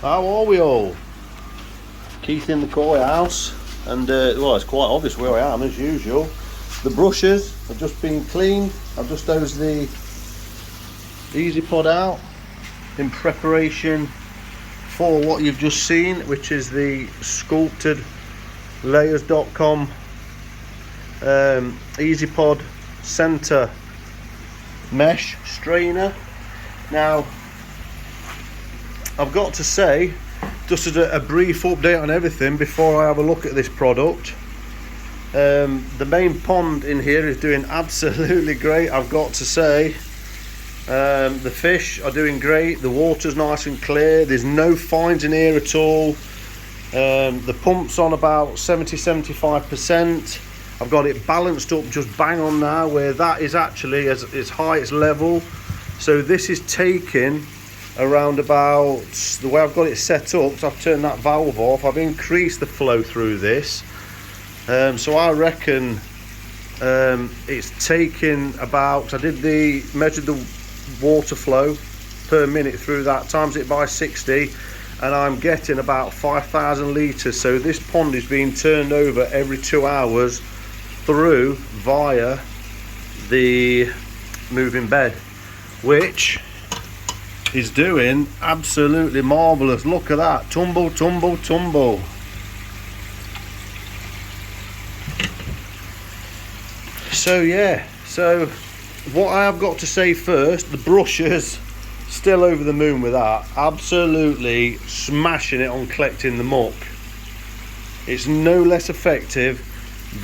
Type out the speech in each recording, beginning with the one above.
How are we all? Keith in the koi house, and well, it's quite obvious where I am as usual. The brushes have just been cleaned. I've just dosed the Eazypod out in preparation for what you've just seen, which is the Sculpted layers.com Eazypod center mesh strainer. Now I've got to say, just as a brief update on everything before I have a look at this product, the main pond in here is doing absolutely great, I've got to say. The fish are doing great, the water's nice and clear, there's no fines in here at all. The pump's on about 70-75%. I've got it balanced up just bang on now, where that is actually as its highest level. So this is taking around about, the way I've got it set up, so I've turned that valve off, I've increased the flow through this. So I reckon it's taking about, I measured the water flow per minute through that, times it by 60, and I'm getting about 5,000 litres. So this pond is being turned over every 2 hours through via the moving bed, which is doing absolutely marvellous. Look at that, tumble, tumble, tumble. So yeah, so what I have got to say first, the brushes, still over the moon with that, absolutely smashing it on collecting the muck. It's no less effective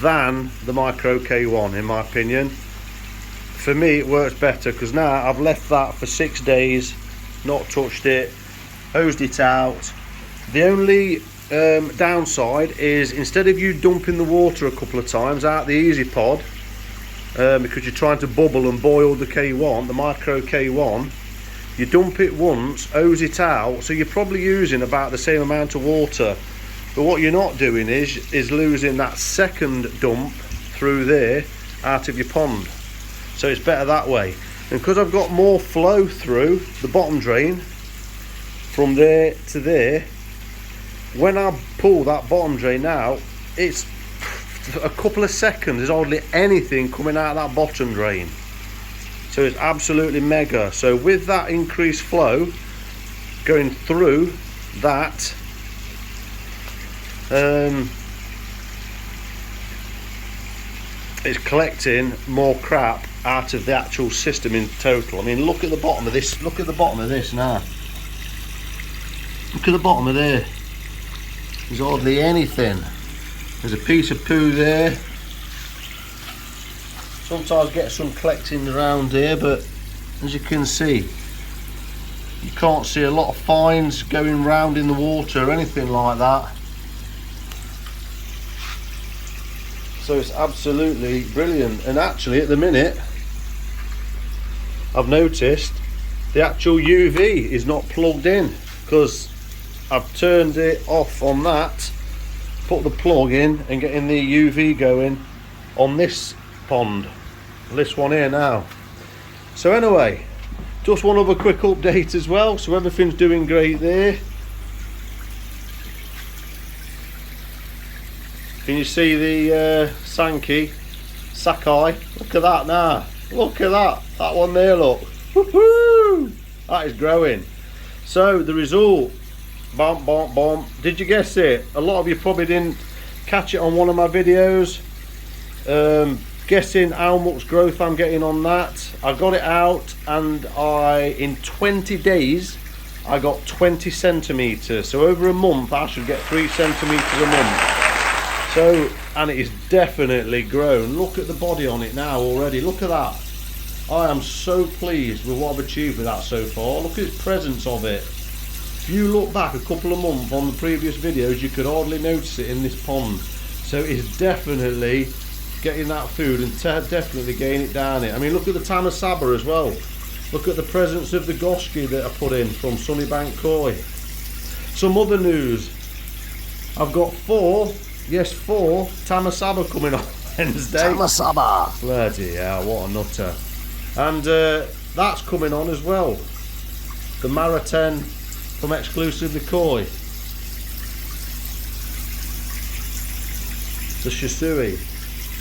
than the Micro K1 in my opinion. For me it works better because now I've left that for 6 days, not touched it, hosed it out. The only downside is, instead of you dumping the water a couple of times out the Eazypod, because you're trying to bubble and boil the K1, the Micro K1, you dump it once, hose it out, so you're probably using about the same amount of water. But what you're not doing is losing that second dump through there out of your pond. So it's better that way. And because I've got more flow through the bottom drain from there to there, when I pull that bottom drain out, it's a couple of seconds, there's hardly anything coming out of that bottom drain. So it's absolutely mega. So with that increased flow going through that, it's collecting more crap out of the actual system in total. I mean, look at the bottom of this, look at the bottom of this now. Look at the bottom of there. There's hardly anything. There's a piece of poo there. Sometimes get some collecting around here, but as you can see, you can't see a lot of fines going round in the water or anything like that. So it's absolutely brilliant. And actually at the minute, I've noticed the actual UV is not plugged in, because I've turned it off on that, put the plug in and getting the UV going on this pond, this one here now. So anyway, just one other quick update as well. So everything's doing great there. Can you see the Sankey? Look at that now. Look at that. That one there, look. Woohoo! That is growing. So the result, bump, bump, bump. Did you guess it? A lot of you probably didn't catch it on one of my videos. Guessing how much growth I'm getting on that. I got it out, and in 20 days I got 20 centimeters. So over a month I should get 3 centimeters a month. So, and it is definitely grown. Look at the body on it now already. Look at that. I am so pleased with what I've achieved with that so far. Look at the presence of it. If you look back a couple of months on the previous videos, you could hardly notice it in this pond. So it's definitely getting that food and definitely getting it down it. I mean, look at the Tamasaba as well. Look at the presence of the Goshki that I put in from Sunnybank Koi. Some other news. I've got 4 Tamasaba coming on Wednesday. Tamasaba! Bloody hell, what a nutter. And that's coming on as well. The Marathon from Exclusively Koi. The Shisui.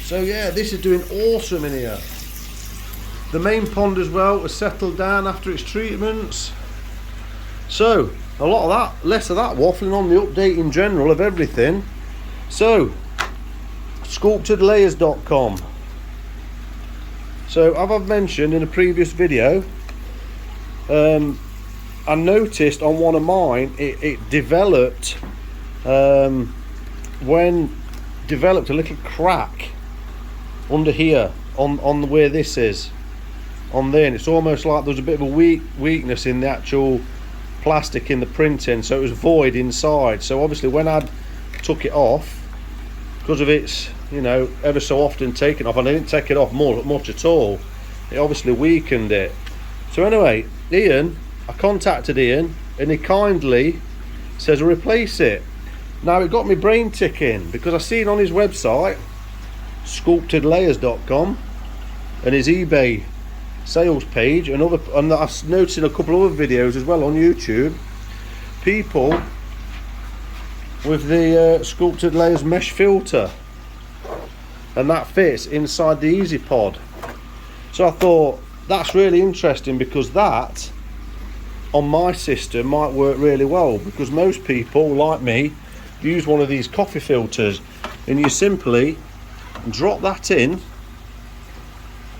So yeah, this is doing awesome in here. The main pond as well has settled down after its treatments. So a lot of that, less of that waffling on the update in general of everything. So sculptedlayers.com. So as I've mentioned in a previous video, I noticed on one of mine it developed developed a little crack under here on where this is on there, and it's almost like there was a bit of a weakness in the actual plastic in the printing, so it was void inside. So obviously when I took it off, because of its, you know, ever so often taking off, and I didn't take it off much at all, it obviously weakened it. So anyway, I contacted Ian and he kindly says replace it. Now it got me brain ticking, because I seen on his website sculptedlayers.com and his eBay sales page, and I've noticed in a couple of other videos as well on YouTube, people with the Sculpted Layers mesh filter, and that fits inside the Eazypod. So I thought that's really interesting, because that on my system might work really well, because most people like me use one of these coffee filters, and you simply drop that in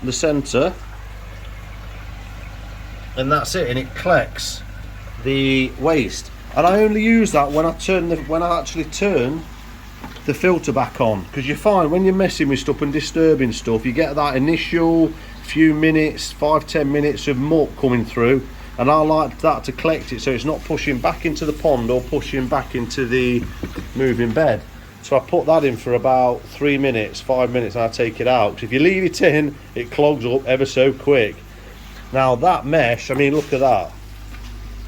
the center and that's it, and it collects the waste. And I only use that when I actually turn the filter back on, because you find when you're messing with stuff and disturbing stuff, you get that initial few minutes, 5-10 minutes of muck coming through, and I like that to collect it so it's not pushing back into the pond or pushing back into the moving bed. So I put that in for about 3 minutes, 5 minutes, and I take it out. If you leave it in, it clogs up ever so quick. Now that mesh, I mean, look at that.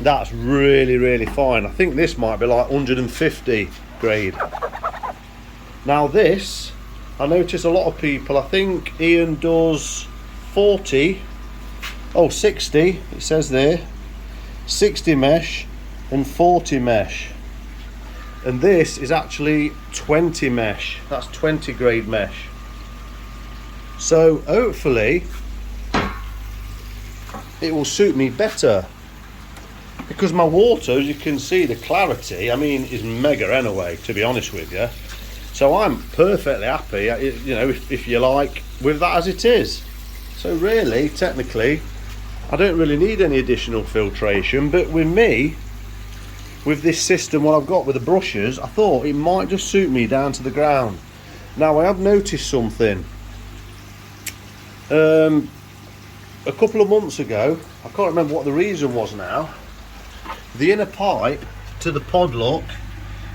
That's really, really fine. I think this might be like 150 grade. Now this, I notice a lot of people, I think Ian does 60, it says there, 60 mesh and 40 mesh. And this is actually 20 mesh. That's 20 grade mesh. So hopefully it will suit me better, because my water, as you can see, the clarity, I mean, is mega anyway, to be honest with you. So I'm perfectly happy, you know, if you like, with that as it is. So really, technically, I don't really need any additional filtration, but with me, with this system, what I've got with the brushes, I thought it might just suit me down to the ground. Now I have noticed something. A couple of months ago, I can't remember what the reason was now, the inner pipe to the pod lock,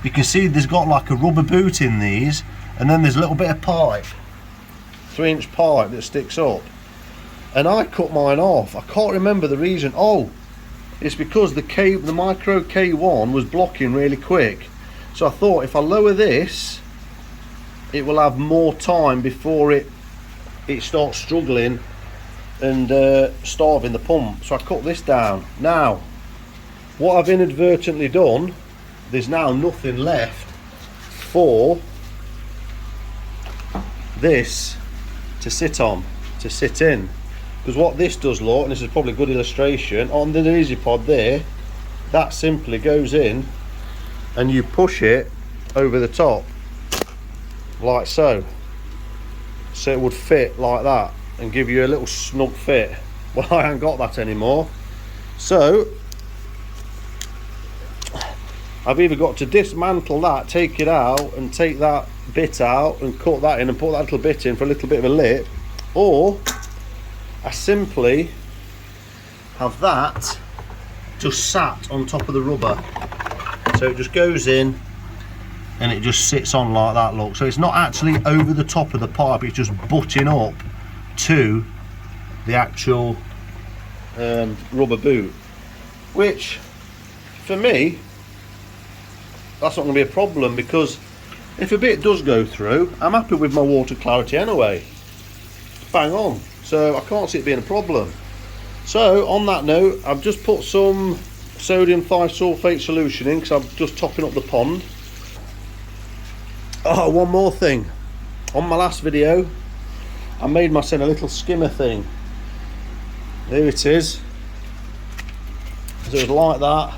you can see there's got like a rubber boot in these, and then there's a little bit of pipe, 3-inch pipe that sticks up, and I cut mine off. I can't remember the reason. Oh, it's because the micro K1 was blocking really quick. So I thought if I lower this, it will have more time before it starts struggling and starving the pump. So I cut this down. Now what I've inadvertently done, there's now nothing left for this to sit in, because what this does, look, and this is probably a good illustration, on the Eazypod there, that simply goes in and you push it over the top like so, so it would fit like that and give you a little snug fit. Well, I haven't got that anymore, so I've either got to dismantle that, take it out and take that bit out and cut that in and put that little bit in for a little bit of a lip, or I simply have that just sat on top of the rubber, so it just goes in and it just sits on like that, look. So it's not actually over the top of the pipe, it's just butting up to the actual rubber boot, which for me, that's not going to be a problem, because if a bit does go through, I'm happy with my water clarity anyway. Bang on. So I can't see it being a problem. So on that note, I've just put some sodium thiosulfate solution in because I'm just topping up the pond. Oh, one more thing. On my last video, I made myself a little skimmer thing. Here it is. So it was like that,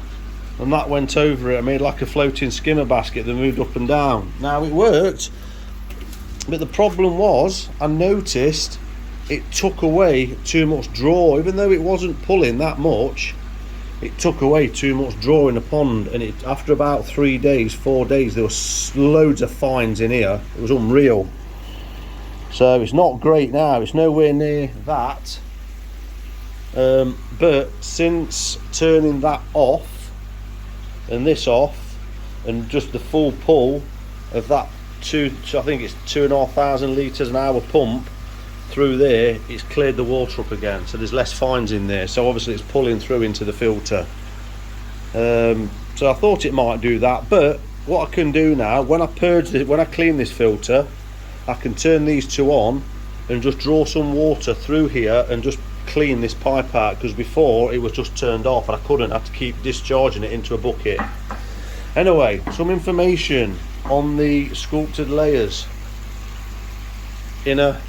and that went over it. I made like a floating skimmer basket that moved up and down. Now it worked, but the problem was I noticed it took away too much draw. Even though it wasn't pulling that much, it took away too much draw in the pond, and it, after about 3 days, 4 days, there was loads of fines in here. It was unreal. So it's not great now, it's nowhere near that. But since turning that off and this off, and just the full pull of that I think it's 2,500 litres an hour pump through there, it's cleared the water up again, so there's less fines in there, so obviously it's pulling through into the filter. So I thought it might do that, but what I can do now, when I purge it, when I clean this filter, I can turn these two on and just draw some water through here and just clean this pipe out, because before it was just turned off and I couldn't, I had to keep discharging it into a bucket. Anyway, some information on the sculpted layers in a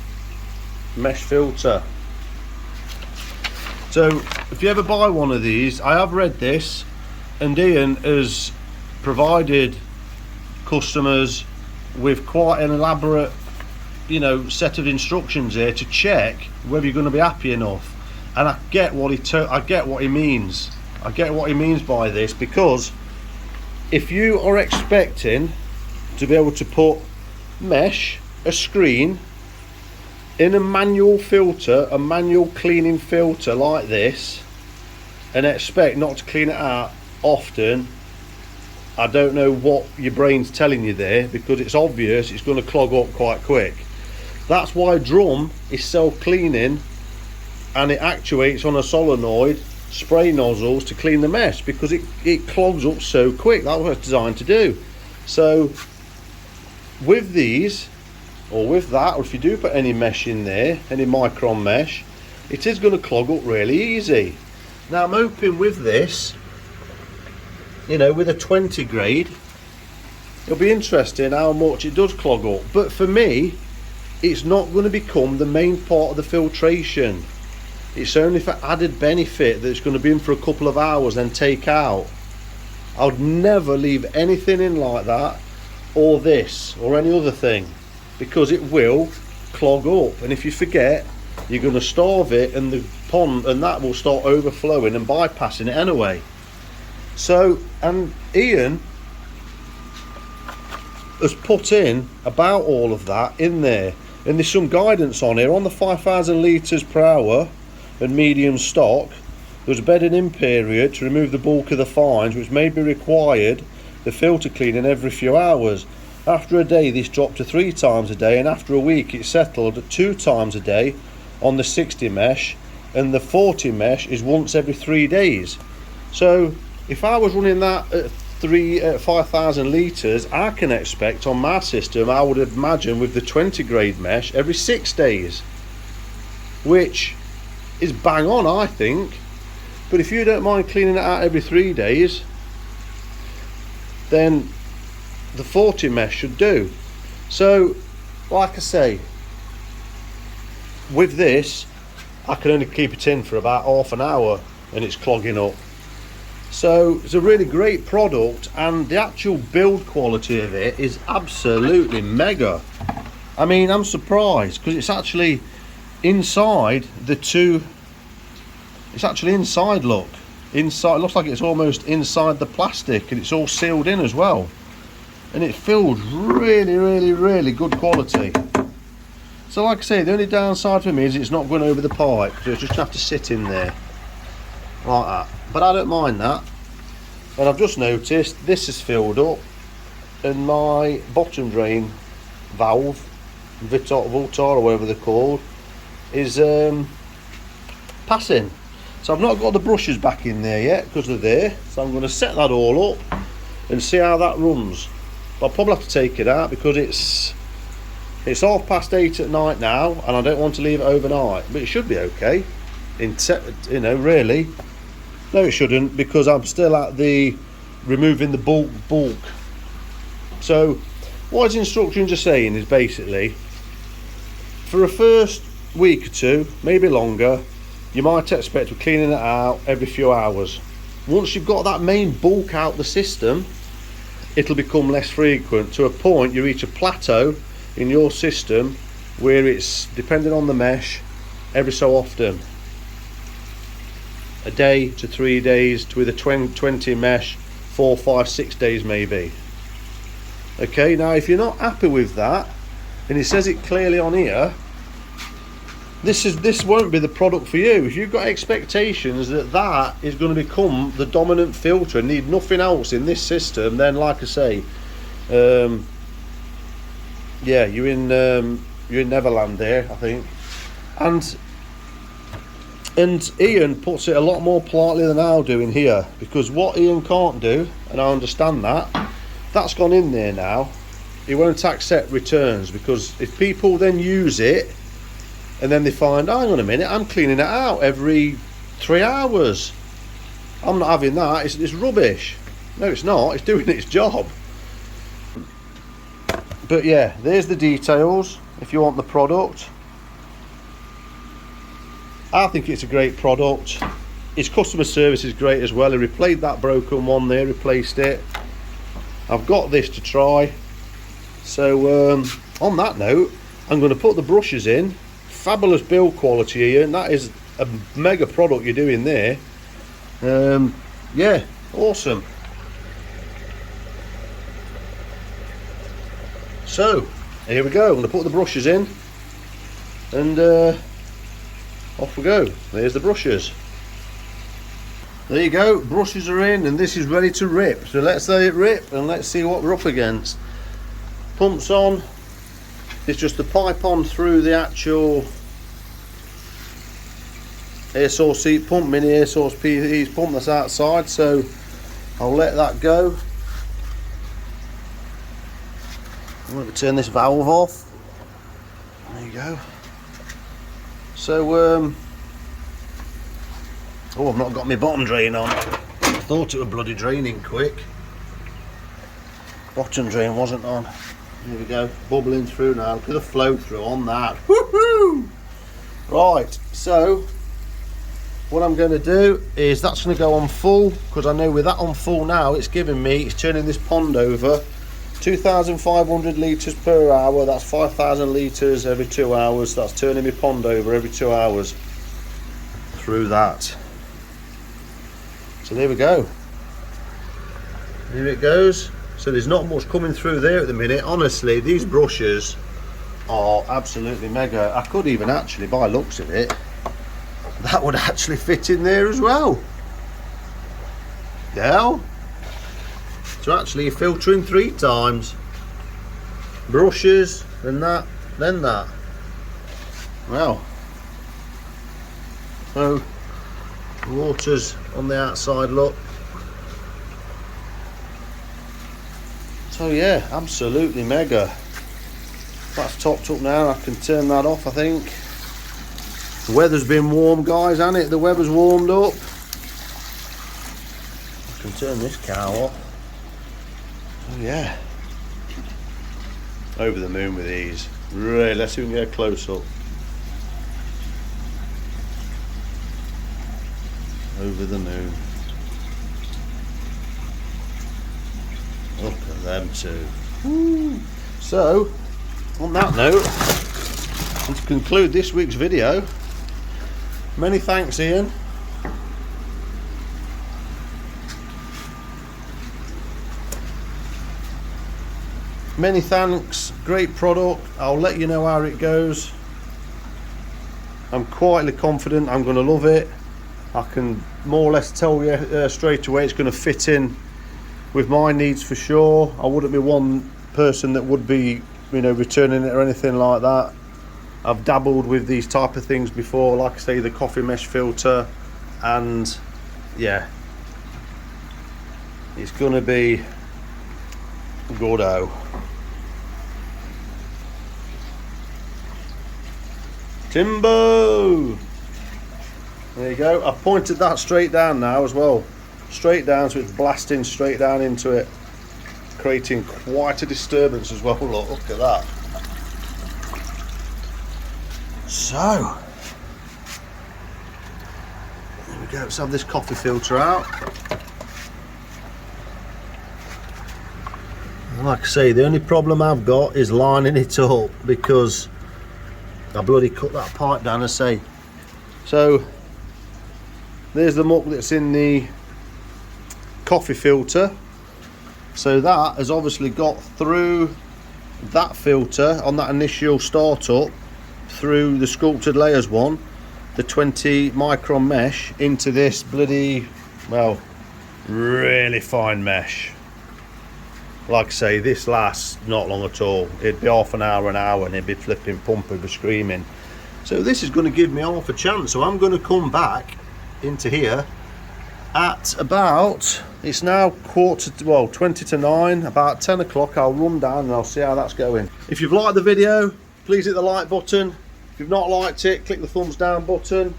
mesh filter. So if you ever buy one of these, I have read this, and Ian has provided customers with quite an elaborate, you know, set of instructions here to check whether you're going to be happy enough. And I get what he means. I get what he means by this, because if you are expecting to be able to put mesh, a screen, in a manual filter, a manual cleaning filter like this, and expect not to clean it out often, I don't know what your brain's telling you there, because it's obvious it's going to clog up quite quick. That's why drum is self-cleaning, and it actuates on a solenoid spray nozzles to clean the mesh, because it clogs up so quick. That's what it's designed to do. So with these, or with that, or if you do put any mesh in there, any micron mesh, it is going to clog up really easy. Now I'm hoping with this, you know, with a 20 grade, it'll be interesting how much it does clog up. But for me, it's not going to become the main part of the filtration. It's only for added benefit that it's going to be in for a couple of hours then take out. I would never leave anything in like that, or this, or any other thing, because it will clog up, and if you forget, you're going to starve it, and the pond and that will start overflowing and bypassing it anyway. So, and Ian has put in about all of that in there, and there's some guidance on here on the 5,000 litres per hour and medium stock. There's a bedding in period to remove the bulk of the fines, which may be required the filter cleaning every few hours. After a day this dropped to 3 times a day, and after a week it settled at 2 times a day on the 60 mesh, and the 40 mesh is once every 3 days. So if I was running that at 5,000 litres, I can expect on my system, I would imagine with the 20 grade mesh, every 6 days, which is bang on, I think. But if you don't mind cleaning it out every 3 days, then the 40 mesh should do. So like I say, with this I can only keep it in for about half an hour and it's clogging up. So it's a really great product, and the actual build quality of it is absolutely mega. I mean, I'm surprised because it's actually inside the two, it's actually inside, look, inside, it looks like it's almost inside the plastic, and it's all sealed in as well, and it feels really good quality. So like I say, the only downside for me is it's not going over the pipe, so it's just have to sit in there like that, but I don't mind that. And I've just noticed this is filled up and my bottom drain valve, Voltar or whatever they're called, is passing. So I've not got the brushes back in there yet because they're there, so I'm going to set that all up and see how that runs. But I'll probably have to take it out because it's 8:30 at night now, and I don't want to leave it overnight, but it should be okay. You know, really, No, it shouldn't, because I'm still at the removing the bulk. So what his instructions are saying is basically, for a first week or two, maybe longer, you might expect we're cleaning it out every few hours. Once you've got that main bulk out the system, it'll become less frequent, to a point you reach a plateau in your system where it's, depending on the mesh, every so often, a day to 3 days, to either 20 mesh, 4, 5, 6 days maybe. Okay, now if you're not happy with that, and it says it clearly on here, this won't be the product for you. If you've got expectations that that is going to become the dominant filter and need nothing else in this system, then like I say, yeah, you're in Neverland there, I think. And Ian puts it a lot more politely than I'll do in here, because what Ian can't do, and I understand that, that's gone in there now, he won't accept returns, because if people then use it and then they find, oh, hang on a minute, I'm cleaning it out every 3 hours, I'm not having that, it's rubbish. No, it's not, it's doing its job. But yeah, there's the details if you want the product. I think it's a great product. Its customer service is great as well. He replayed that broken one there, replaced it. I've got this to try. So on that note, I'm going to put the brushes in. Fabulous build quality here, and that is a mega product you're doing there. Yeah, awesome. So here we go. I'm going to put the brushes in, and off we go. There's the brushes. There you go, brushes are in, and this is ready to rip. So let's let it rip and let's see what we're up against. Pumps on. It's just the pipe on through the actual air source heat pump, mini air source heat pump that's outside. So I'll let that go. I'm going to turn this valve off. There you go. So oh, I've not got my bottom drain on. I thought it was bloody draining quick. Bottom drain wasn't on. There we go, bubbling through now. Look at the flow through on that. Woohoo! Right, so what I'm going to do is that's going to go on full, because I know with that on full now, it's giving me, it's turning this pond over 2,500 litres per hour. That's 5,000 litres every 2 hours. That's turning my pond over every 2 hours through that. So there we go. Here it goes. So there's not much coming through there at the minute. Honestly, these brushes are absolutely mega. I could even actually, by looks of it, that would actually fit in there as well. Yeah. So actually you're filtering 3 times. Brushes, then that, then that. Well. So water's on the outside, look. So yeah, absolutely mega. That's topped up now. I can turn that off, I think. The weather's been warm, guys, hasn't it? The weather's warmed up. I can turn this cow off. Oh yeah. Over the moon with these. Really, let's see if we can get a close up. Over the moon. Look at them two. Woo. So, on that note, and to conclude this week's video, many thanks, Ian. Many thanks, great product. I'll let you know how it goes. I'm quietly confident I'm going to love it. I can more or less tell you straight away it's going to fit in with my needs for sure. I wouldn't be one person that would be, you know, returning it or anything like that. I've dabbled with these type of things before, like I say, the coffee mesh filter, and yeah, it's going to be good-o. Timbo! There you go. I've pointed that straight down now as well. Straight down, so it's blasting straight down into it, creating quite a disturbance as well. Look at that. So there we go. Let's have this coffee filter out. Like I say, the only problem I've got is lining it up because I bloody cut that pipe down, I say. So there's the muck that's in the coffee filter. So that has obviously got through that filter on that initial startup, through the Sculpted layers one, the 20 micron mesh, into this bloody, well, really fine mesh. Like I say, this lasts not long at all. It'd be half an hour, and it'd be flipping, pumping, be screaming. So this is going to give me half a chance. So I'm going to come back into here at about, it's now 20 to 9, about 10 o'clock. I'll run down and I'll see how that's going. If you've liked the video, please hit the like button. If you've not liked it, click the thumbs down button.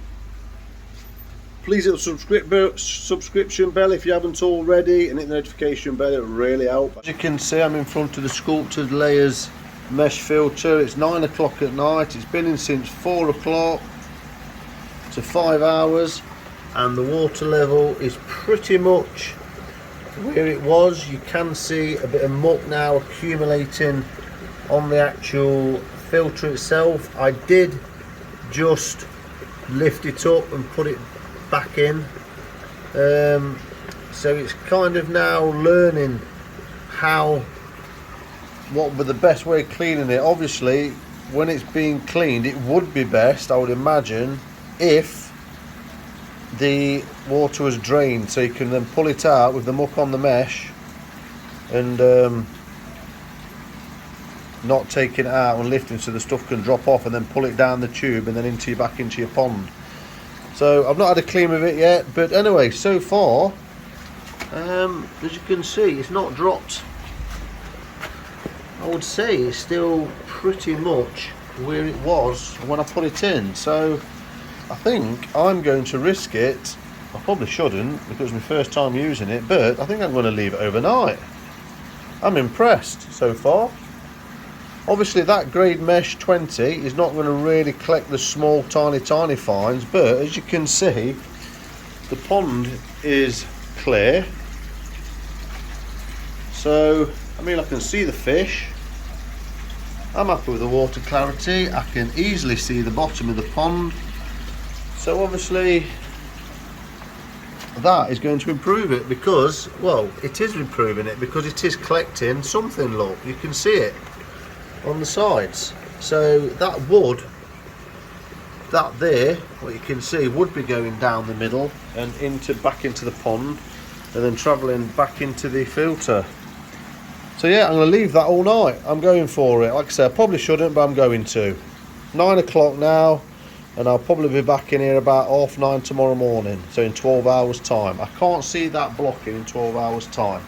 Please hit the subscription bell if you haven't already, and hit the notification bell. It will really help. As you can see, I'm in front of the Sculpted layers mesh filter. It's 9 o'clock at night. It's been in since 4 o'clock, so 5 hours, and the water level is pretty much where it was. You can see a bit of muck now accumulating on the actual filter itself. I did just lift it up and put it back in, so it's kind of now learning what would be the best way of cleaning it. Obviously, when it's being cleaned, it would be best, I would imagine, if the water was drained, so you can then pull it out with the muck on the mesh and not taking it out and lifting, so the stuff can drop off, and then pull it down the tube and then back into your pond. So I've not had a clean of it yet, but anyway, so far, as you can see, it's not dropped. I would say it's still pretty much where it was when I put it in. So I think I'm going to risk it. I probably shouldn't because it's my first time using it, but I think I'm going to leave it overnight. I'm impressed so far. Obviously that grade mesh 20 is not going to really collect the small tiny fines, but as you can see, the pond is clear. So I mean, I can see the fish. I'm happy with the water clarity. I can easily see the bottom of the pond. So obviously that is going to improve it, because, well, it is improving it because it is collecting something. Look, you can see it on the sides. So that there, what you can see, would be going down the middle and back into the pond, and then travelling back into the filter. So yeah, I'm going to leave that all night. I'm going for it. Like I said, I probably shouldn't, but I'm going to. 9 o'clock now, and I'll probably be back in here about 9:30 tomorrow morning, so in 12 hours time. I can't see that blocking in 12 hours time.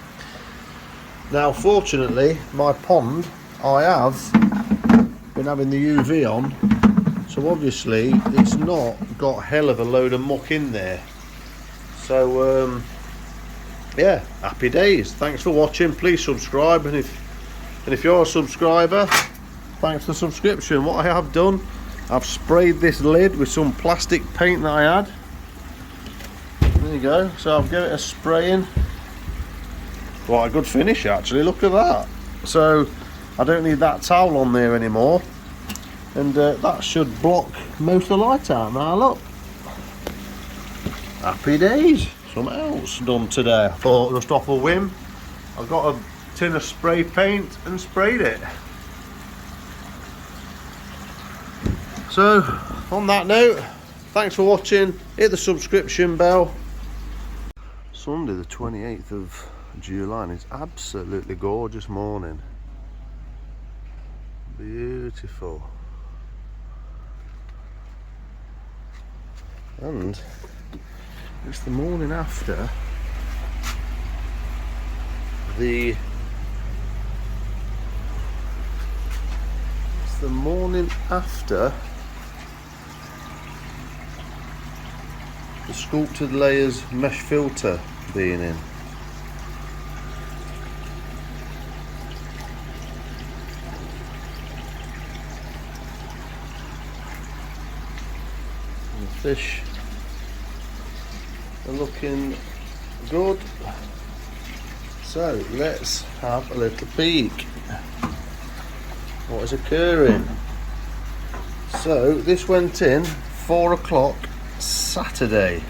Now fortunately, my pond, I have been having the UV on, so obviously it's not got hell of a load of muck in there. So yeah, happy days. Thanks for watching. Please subscribe, and if you're a subscriber, thanks for the subscription. What I have done, I've sprayed this lid with some plastic paint that I had. There you go. So I'll give it a spraying. Quite a good finish actually, look at that. So I don't need that towel on there anymore, and that should block most of the light out now. Look, happy days. Something else done today. I thought just off a whim, I got a tin of spray paint and sprayed it. So on that note, thanks for watching. Hit the subscription bell. Sunday the 28th of July, and it's absolutely gorgeous morning. Beautiful. And it's the morning after the the Sculpted layers mesh filter being in. And the fish are looking good. So let's have a little peek. What is occurring? So this went in 4 o'clock Saturday,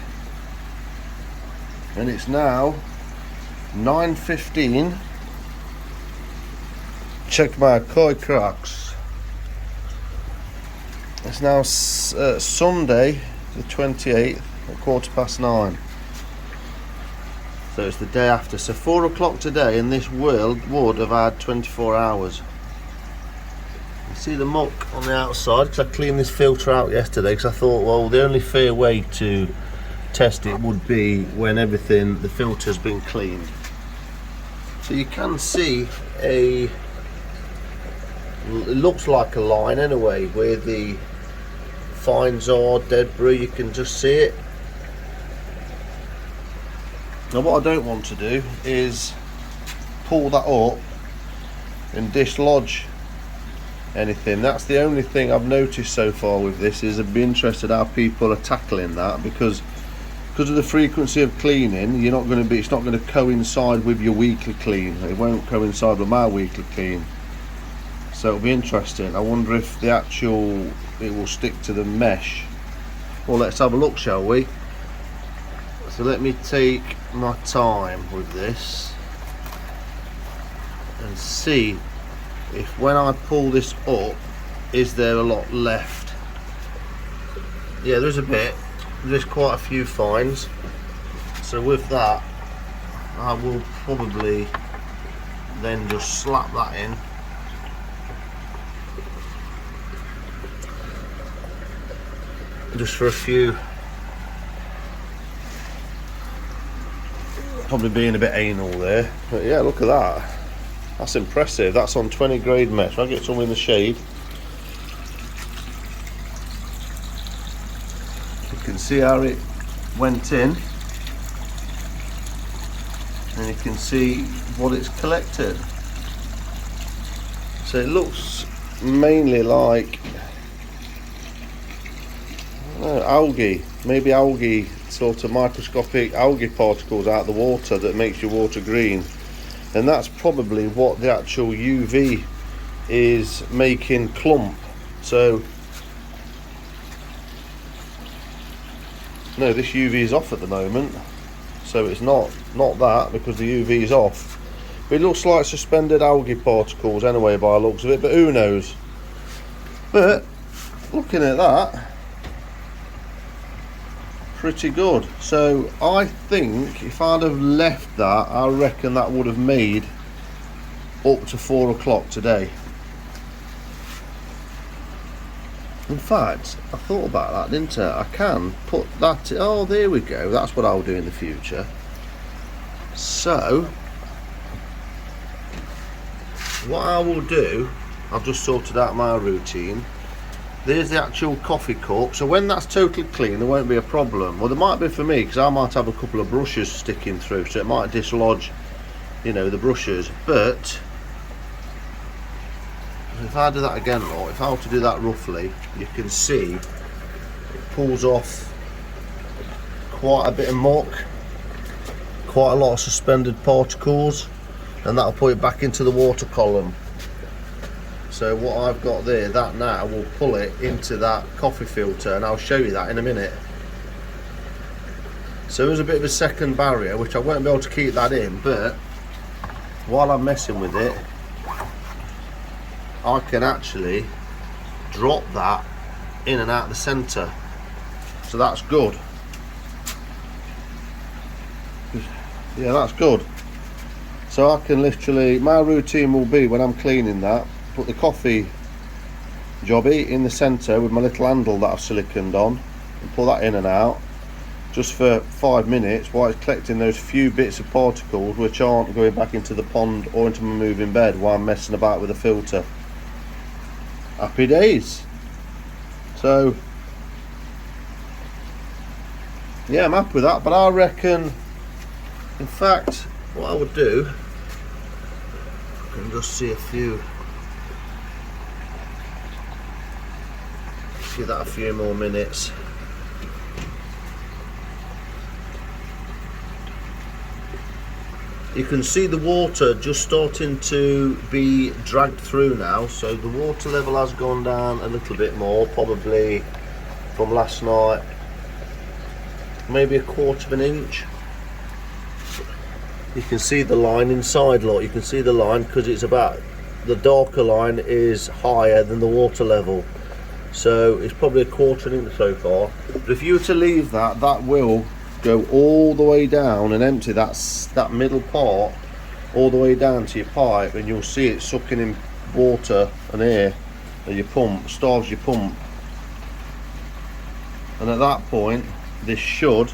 and it's now 9:15. Check my koi cracks. It's now Sunday the 28th at 9:15. So it's the day after. So 4 o'clock today, and this world would have had 24 hours. You see the muck on the outside, because I cleaned this filter out yesterday, because I thought, well, the only fair way to test it would be when the filter's been cleaned. So you can see it looks like a line anyway, where the fines are, debris, you can just see it. Now what I don't want to do is pull that up and dislodge anything. That's the only thing I've noticed so far with this, is I'd be interested how people are tackling that, because of the frequency of cleaning, it's not going to coincide with your weekly clean. It won't coincide with my weekly clean. So it'll be interesting. I wonder if it will stick to the mesh. Well, let's have a look, shall we? So let me take my time with this and see if when I pull this up, is there a lot left? Yeah, there's a bit. There's quite a few fines. So with that, I will probably then just slap that in. Just for a few. Probably being a bit anal there, but yeah, look at that. That's impressive. That's on 20 grade mesh. I'll get some in the shade. You can see how it went in, and you can see what it's collected. So it looks mainly like algae, maybe algae, sort of microscopic algae particles out of the water that makes your water green, and that's probably what the actual UV is making clump. So no, this UV is off at the moment, so it's not that, because the UV is off, but it looks like suspended algae particles anyway by the looks of it, but who knows. But looking at that, pretty good. So I think if I'd have left that, I reckon that would have made up to 4 o'clock today. In fact, I thought about that, didn't I? I can put that, oh there we go, that's what I'll do in the future. So what I will do, I've just sorted out my routine. There's the actual coffee cup, so when that's totally clean there won't be a problem. Well, there might be for me, because I might have a couple of brushes sticking through, so it might dislodge, the brushes. But if I do that again, look, if I were to do that roughly, you can see it pulls off quite a bit of muck, quite a lot of suspended particles, and that'll put it back into the water column. So what I've got there, that now will pull it into that coffee filter, and I'll show you that in a minute. So there's a bit of a second barrier, which I won't be able to keep that in, but while I'm messing with it, I can actually drop that in and out the centre. So that's good. Yeah, that's good. So I can literally, my routine will be when I'm cleaning that, put the coffee jobby in the centre with my little handle that I've siliconed on, and pull that in and out just for 5 minutes while it's collecting those few bits of particles which aren't going back into the pond or into my moving bed while I'm messing about with the filter. Happy days. So yeah, I'm happy with that, but I reckon, in fact, what I would do, I can just see a few, give that a few more minutes. You can see the water just starting to be dragged through now, so the water level has gone down a little bit more, probably from last night, maybe a quarter of an inch. You can see the line inside, look, you can see the line, because it's about, the darker line is higher than the water level, so it's probably a quarter of an inch so far. But if you were to leave that, that will go all the way down and empty that middle part all the way down to your pipe, and you'll see it sucking in water and air, and your pump starves your pump. And at that point, this should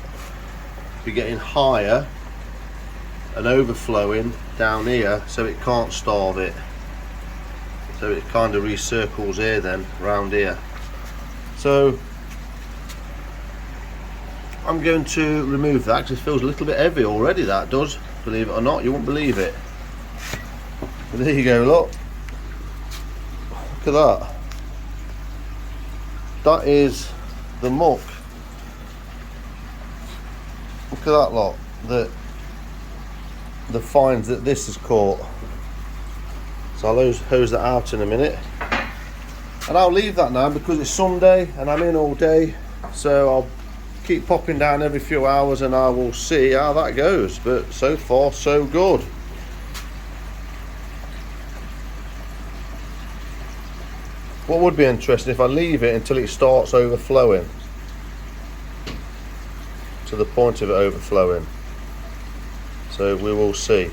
be getting higher and overflowing down here, so it can't starve it. So it kind of recircles air then round here. So I'm going to remove that because it feels a little bit heavy already, that does, believe it or not. You won't believe it. But there you go, look. Look at that. That is the muck. Look at that lot. The fines that this has caught. So I'll hose that out in a minute. And I'll leave that now because it's Sunday and I'm in all day. So I'll keep popping down every few hours and I will see how that goes, but so far so good. What would be interesting if I leave it until it starts overflowing, to the point of it overflowing, so we will see.